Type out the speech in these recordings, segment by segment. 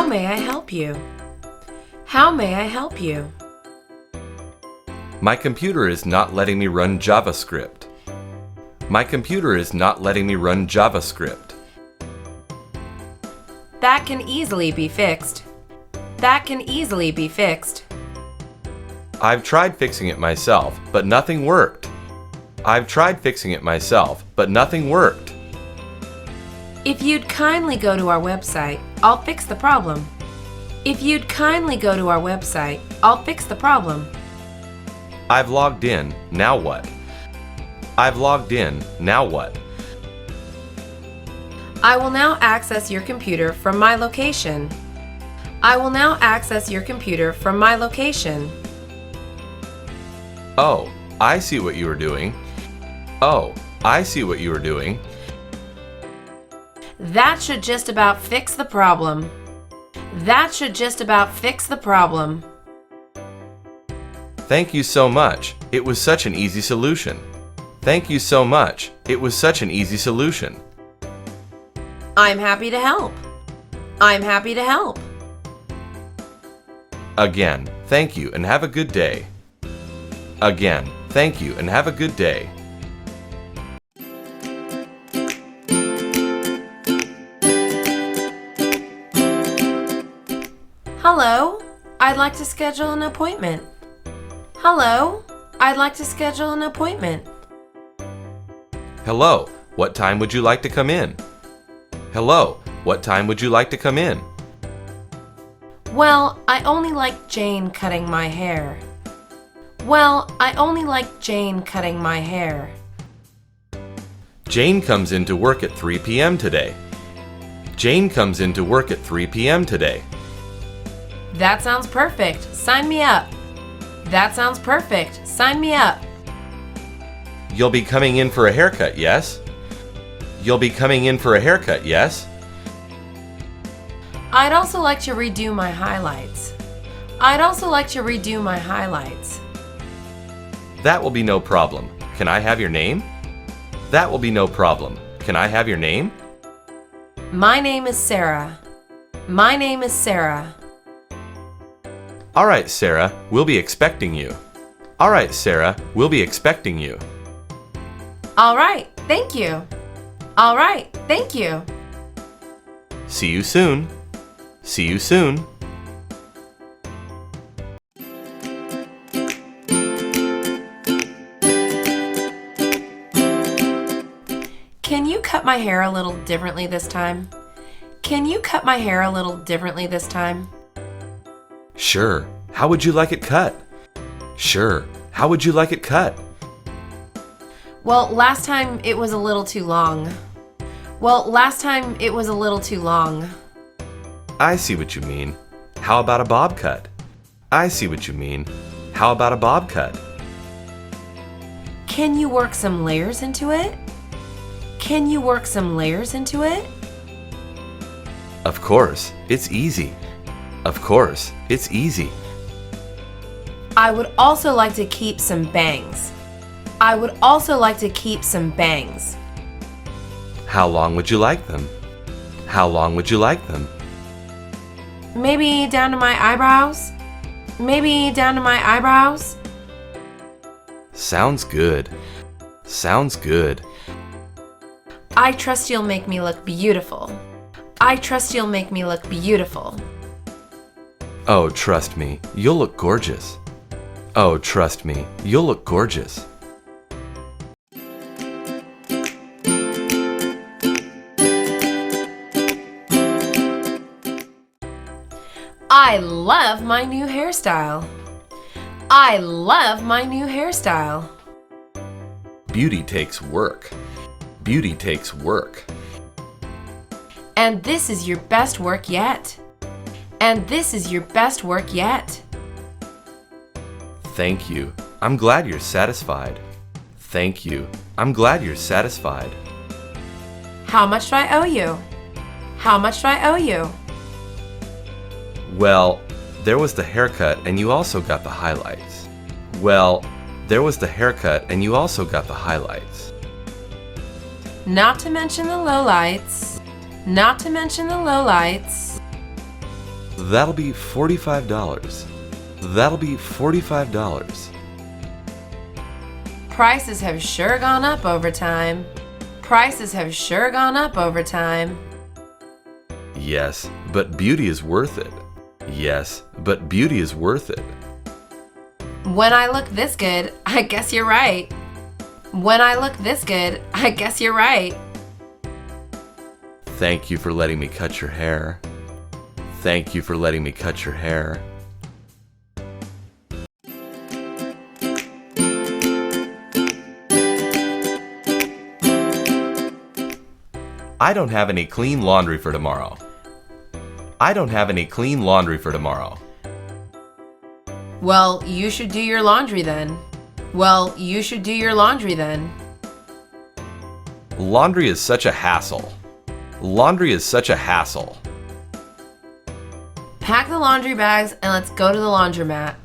may I help you? How may I help you? My computer is not letting me run JavaScript. My computer is not letting me run JavaScript. That can easily be fixed. That can easily be fixed. I've tried fixing it myself, but nothing worked. I've tried fixing it myself, but nothing worked. If you'd kindly go to our website, I'll fix the problem. If you'd kindly go to our website, I'll fix the problem. I've logged in, now what? I've logged in, now what? I will now access your computer from my location. I will now access your computer from my location. Oh, I see what you are doing. Oh, I see what you are doing. That should just about fix the problem. That should just about fix the problem. Thank you so much. It was such an easy solution. Thank you so much. It was such an easy solution. I'm happy to help. I'm happy to help. Again, thank you and have a good day. Again, thank you and have a good day. Hello, I'd like to schedule an appointment. Hello, I'd like to schedule an appointment. Hello, what time would you like to come in? Hello, what time would you like to come in? Well, I only like Jane cutting my hair. Well, I only like Jane cutting my hair. Jane comes into work at 3 p.m. today. Jane comes into work at 3 p.m. today. That sounds perfect. Sign me up. That sounds perfect. Sign me up. You'll be coming in for a haircut, yes? You'll be coming in for a haircut, yes? I'd also like to redo my highlights. I'd also like to redo my highlights. That will be no problem. Can I have your name? That will be no problem. Can I have your name? My name is Sarah. My name is Sarah. All right, Sarah, we'll be expecting you. All right, Sarah, we'll be expecting you. All right, thank you. All right, thank you. See you soon. See you soon. Can you cut my hair a little differently this time? Can you cut my hair a little differently this time? Sure. How would you like it cut? Sure. How would you like it cut? Well, last time it was a little too long. Well, last time it was a little too long. I see what you mean. How about a bob cut? I see what you mean. How about a bob cut? Can you work some layers into it? Can you work some layers into it? Of course. It's easy. Of course. It's easy. I would also like to keep some bangs. I would also like to keep some bangs. How long would you like them? How long would you like them? Maybe down to my eyebrows? Maybe down to my eyebrows? Sounds good. Sounds good. I trust you'll make me look beautiful. I trust you'll make me look beautiful. Oh, trust me, you'll look gorgeous. Oh, trust me, you'll look gorgeous. I love my new hairstyle. I love my new hairstyle. Beauty takes work. Beauty takes work. And this is your best work yet. And this is your best work yet. Thank you. I'm glad you're satisfied. Thank you. I'm glad you're satisfied. How much do I owe you? How much do I owe you? Well, there was the haircut and you also got the highlights. Well, there was the haircut and you also got the highlights. Not to mention the lowlights. Not to mention the lowlights. That'll be $45. That'll be $45. Prices have sure gone up over time. Prices have sure gone up over time. Yes, but beauty is worth it. Yes, but beauty is worth it. When I look this good, I guess you're right. When I look this good, I guess you're right. Thank you for letting me cut your hair. Thank you for letting me cut your hair. I don't have any clean laundry for tomorrow. I don't have any clean laundry for tomorrow. Well, you should do your laundry then. Well, you should do your laundry then. Laundry is such a hassle. Laundry is such a hassle. Pack the laundry bags and let's go to the laundromat.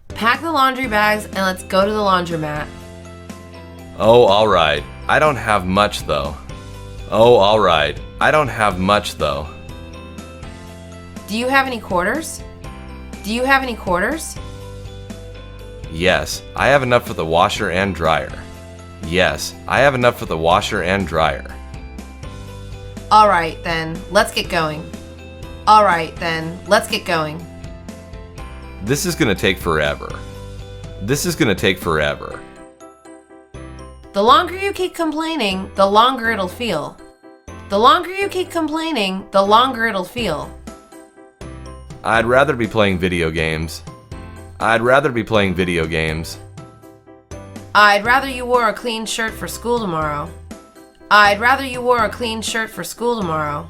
Pack the laundry bags and let's go to the laundromat. Oh, all right. I don't have much though. Oh, all right. I don't have much though. Do you have any quarters? Do you have any quarters? Yes, I have enough for the washer and dryer. Yes, I have enough for the washer and dryer. All right, then, let's get going. All right, then, let's get going. This is gonna take forever. This is gonna take forever. The longer you keep complaining, the longer it'll feel. The longer you keep complaining, the longer it'll feel. I'd rather be playing video games. I'd rather be playing video games. I'd rather you wore a clean shirt for school tomorrow. I'd rather you wore a clean shirt for school tomorrow.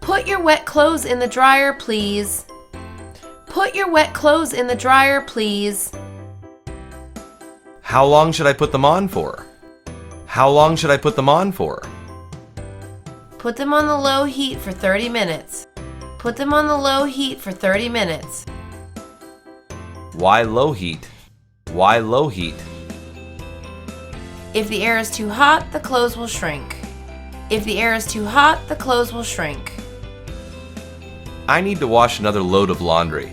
Put your wet clothes in the dryer, please. Put your wet clothes in the dryer, please. How long should I put them on for? How long should I put them on for? Put them on the low heat for 30 minutes. Put them on the low heat for 30 minutes. Why low heat? Why low heat? If the air is too hot, the clothes will shrink. If the air is too hot, the clothes will shrink. I need to wash another load of laundry.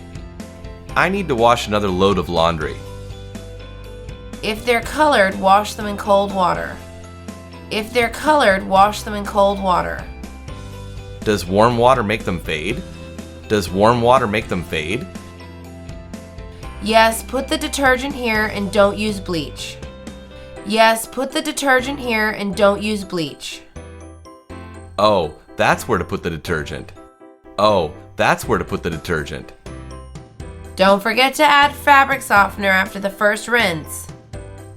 I need to wash another load of laundry. If they're colored, wash them in cold water. If they're colored, wash them in cold water. Does warm water make them fade? Does warm water make them fade? Yes, put the detergent here and don't use bleach. Yes, put the detergent here and don't use bleach. Oh, that's where to put the detergent. Oh, that's where to put the detergent. Don't forget to add fabric softener after the first rinse.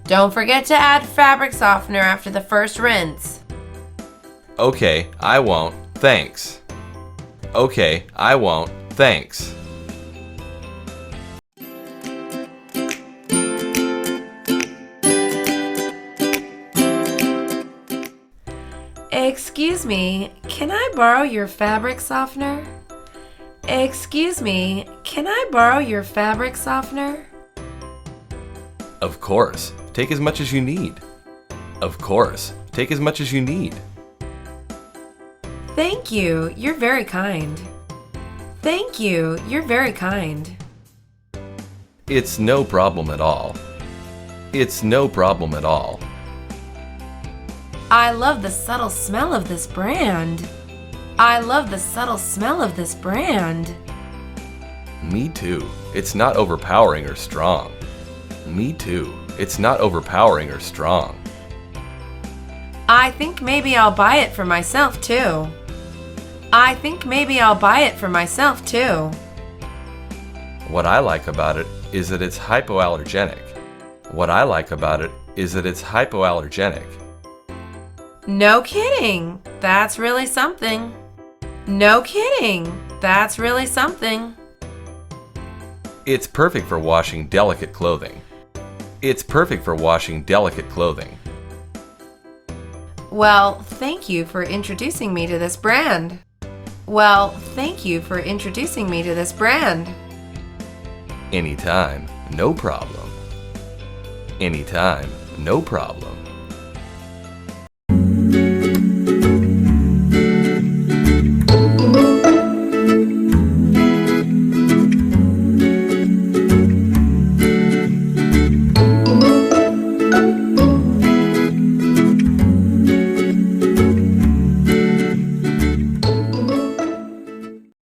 Don't forget to add fabric softener after the first rinse. Okay, I won't. Thanks. Okay, I won't. Thanks. Excuse me, can I borrow your fabric softener? Excuse me, can I borrow your fabric softener? Of course. Take as much as you need. Of course. Take as much as you need. Thank you, you're very kind. Thank you, you're very kind. It's no problem at all. It's no problem at all. I love the subtle smell of this brand. I love the subtle smell of this brand. Me too. It's not overpowering or strong. Me too. It's not overpowering or strong. I think maybe I'll buy it for myself too. I think maybe I'll buy it for myself too. What I like about it is that it's hypoallergenic. What I like about it is that it's hypoallergenic. No kidding. That's really something. No kidding. That's really something. It's perfect for washing delicate clothing. It's perfect for washing delicate clothing. Well, thank you for introducing me to this brand. Well, thank you for introducing me to this brand. Anytime, no problem. Anytime, No problem.